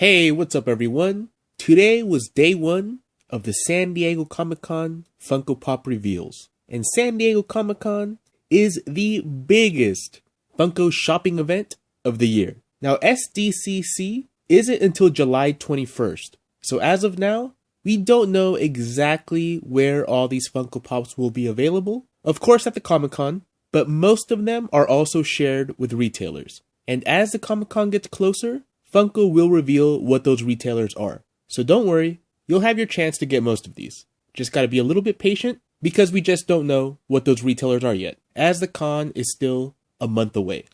Hey, what's up everyone? Today was day one of the San Diego Comic-Con Funko Pop reveals. And San Diego Comic-Con is the biggest Funko shopping event of the year. Now SDCC isn't until July 21st. So as of now, we don't know exactly where all these Funko Pops will be available. Of course at the Comic-Con, but most of them are also shared with retailers. And as the Comic-Con gets closer, Funko will reveal what those retailers are. So don't worry, you'll have your chance to get most of these. Just gotta be a little bit patient because we just don't know what those retailers are yet, as the con is still a month away.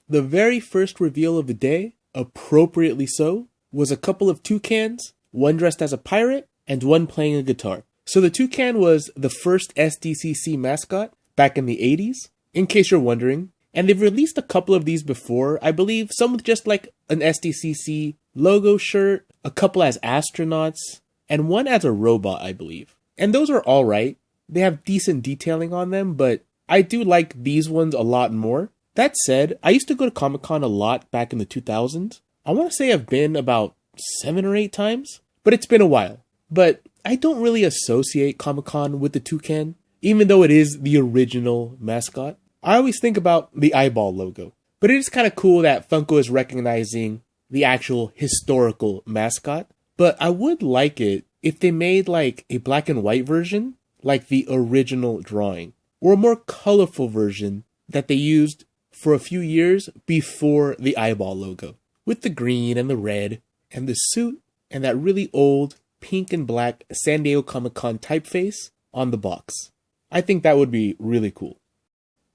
The very first reveal of the day, appropriately so, was a couple of toucans, one dressed as a pirate and one playing a guitar. So the toucan was the first SDCC mascot back in the 80s, in case you're wondering. And they've released a couple of these before, I believe, some with just like an SDCC logo shirt, a couple as astronauts, and one as a robot, I believe. And those are alright. They have decent detailing on them, but I do like these ones a lot more. That said, I used to go to Comic-Con a lot back in the 2000s. I want to say I've been about 7 or 8 times, but it's been a while. But I don't really associate Comic-Con with the toucan, even though it is the original mascot. I always think about the eyeball logo, but it is kind of cool that Funko is recognizing the actual historical mascot. But I would like it if they made like a black and white version, like the original drawing, or a more colorful version that they used for a few years before the eyeball logo, with the green and the red and the suit and that really old pink and black San Diego Comic-Con typeface on the box. I think that would be really cool.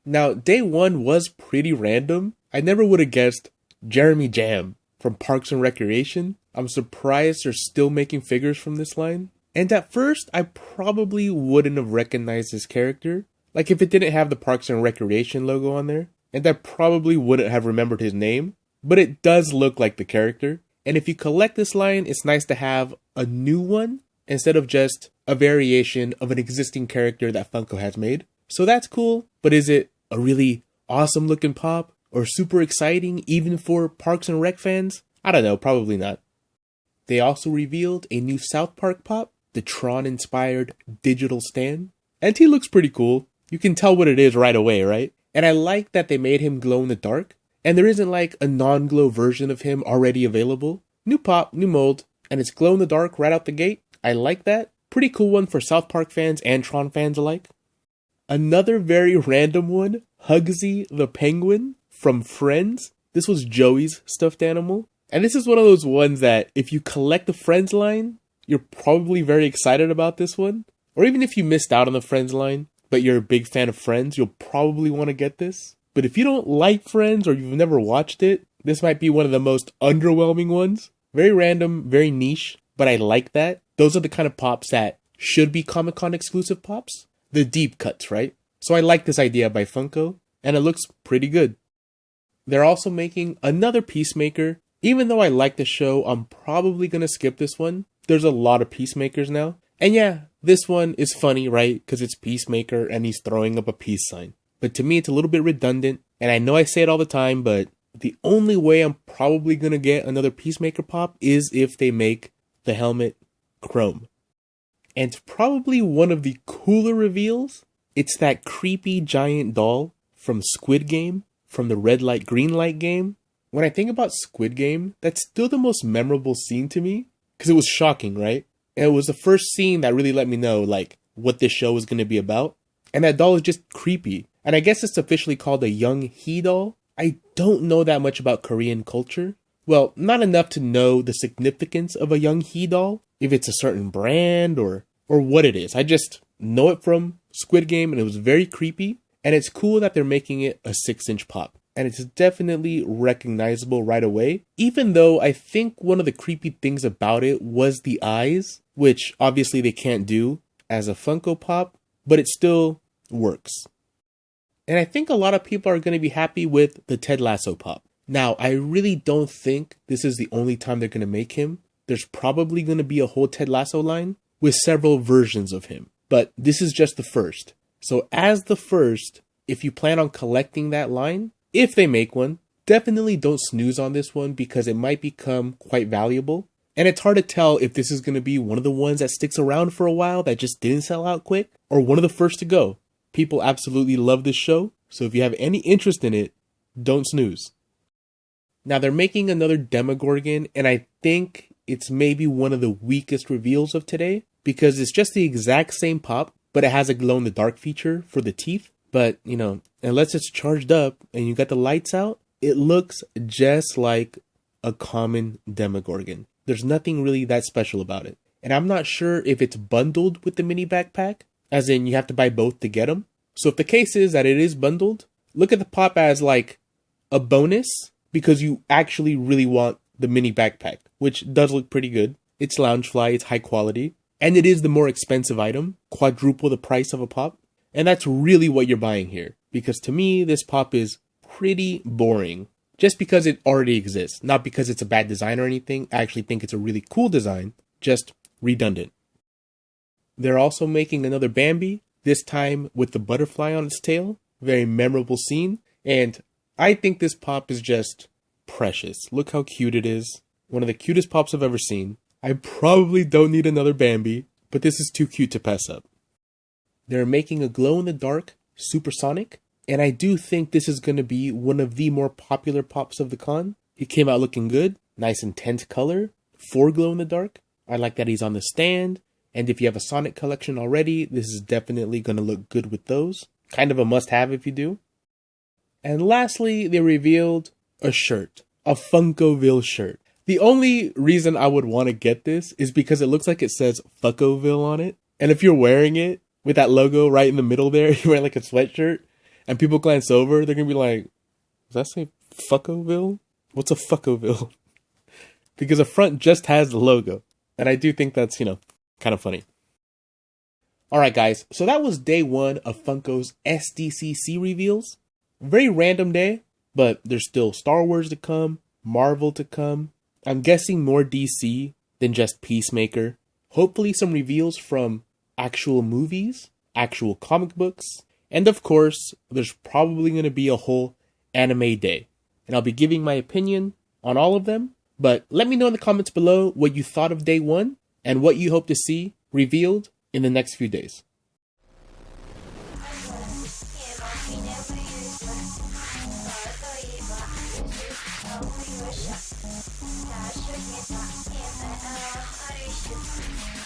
Now, day one was pretty random. I never would have guessed Jeremy Jam from Parks and Recreation. I'm surprised they're still making figures from this line. And at first, I probably wouldn't have recognized this character. Like if it didn't have the Parks and Recreation logo on there. And I probably wouldn't have remembered his name. But it does look like the character. And if you collect this line, it's nice to have a new one instead of just a variation of an existing character that Funko has made. So that's cool, but is it a really awesome looking pop or super exciting even for Parks and Rec fans? I don't know, probably not. They also revealed a new South Park pop, the Tron inspired digital stand, and he looks pretty cool. You can tell what it is right away, right? And I like that they made him glow in the dark, and there isn't like a non-glow version of him already available. New pop, new mold, and it's glow in the dark right out the gate. I like that. Pretty cool one for South Park fans and Tron fans alike. Another very random one, Hugsy the Penguin from Friends. This was Joey's stuffed animal. And this is one of those ones that if you collect the Friends line, you're probably very excited about this one. Or even if you missed out on the Friends line, but you're a big fan of Friends, you'll probably want to get this. But if you don't like Friends or you've never watched it, this might be one of the most underwhelming ones. Very random, very niche, but I like that. Those are the kind of pops that should be Comic-Con exclusive pops. The deep cuts, right? So I like this idea by Funko, and it looks pretty good. They're also making another Peacemaker. Even though I like the show, I'm probably going to skip this one. There's a lot of Peacemakers now. And yeah, this one is funny, right? Because it's Peacemaker and he's throwing up a peace sign. But to me, it's a little bit redundant. And I know I say it all the time, but the only way I'm probably going to get another Peacemaker pop is if they make the helmet chrome. And probably one of the cooler reveals, it's that creepy giant doll from Squid Game, from the red light, green light game. When I think about Squid Game, that's still the most memorable scene to me, because it was shocking, right? And it was the first scene that really let me know, like, what this show was going to be about. And that doll is just creepy. And I guess it's officially called a young he doll. I don't know that much about Korean culture. Well, not enough to know the significance of a young he doll, if it's a certain brand or what it is. I just know it from Squid Game and it was very creepy. And it's cool that they're making it a 6-inch pop. And it's definitely recognizable right away. Even though I think one of the creepy things about it was the eyes, which obviously they can't do as a Funko Pop, but it still works. And I think a lot of people are going to be happy with the Ted Lasso pop. Now, I really don't think this is the only time they're going to make him. There's probably going to be a whole Ted Lasso line with several versions of him. But this is just the first. So as the first, if you plan on collecting that line, if they make one, definitely don't snooze on this one because it might become quite valuable. And it's hard to tell if this is going to be one of the ones that sticks around for a while that just didn't sell out quick, or one of the first to go. People absolutely love this show, so if you have any interest in it, don't snooze. Now they're making another Demogorgon, and I think it's maybe one of the weakest reveals of today, because it's just the exact same pop, but it has a glow-in-the-dark feature for the teeth. But, you know, unless it's charged up and you got the lights out, it looks just like a common Demogorgon. There's nothing really that special about it. And I'm not sure if it's bundled with the mini backpack, as in you have to buy both to get them. So if the case is that it is bundled, look at the pop as like a bonus because you actually really want the mini backpack, which does look pretty good. It's Loungefly, it's high quality, and it is the more expensive item, quadruple the price of a pop. And that's really what you're buying here, because to me, this pop is pretty boring. Just because it already exists, not because it's a bad design or anything. I actually think it's a really cool design, just redundant. They're also making another Bambi, this time with the butterfly on its tail. Very memorable scene, and I think this pop is just precious. Look how cute it is. One of the cutest pops I've ever seen. I probably don't need another Bambi, but this is too cute to pass up. They're making a glow-in-the-dark Supersonic, and I do think this is going to be one of the more popular pops of the con. He came out looking good, nice intense color, 4 glow-in-the-dark. I like that he's on the stand, and if you have a Sonic collection already, this is definitely going to look good with those. Kind of a must-have if you do. And lastly, they revealed a shirt, a Funkoville shirt. The only reason I would want to get this is because it looks like it says Funkoville on it, and if you're wearing it with that logo right in the middle there, you're wearing like a sweatshirt, and people glance over, they're going to be like, does that say Funkoville? What's a Funkoville? Because the front just has the logo. And I do think that's, kind of funny. Alright guys, so that was day 1 of Funko's SDCC reveals. Very random day, but there's still Star Wars to come, Marvel to come. I'm guessing more DC than just Peacemaker. Hopefully some reveals from actual movies, actual comic books. And of course, there's probably going to be a whole anime day. And I'll be giving my opinion on all of them. But let me know in the comments below what you thought of day 1 and what you hope to see revealed in the next few days. Та, що є та, і не, а,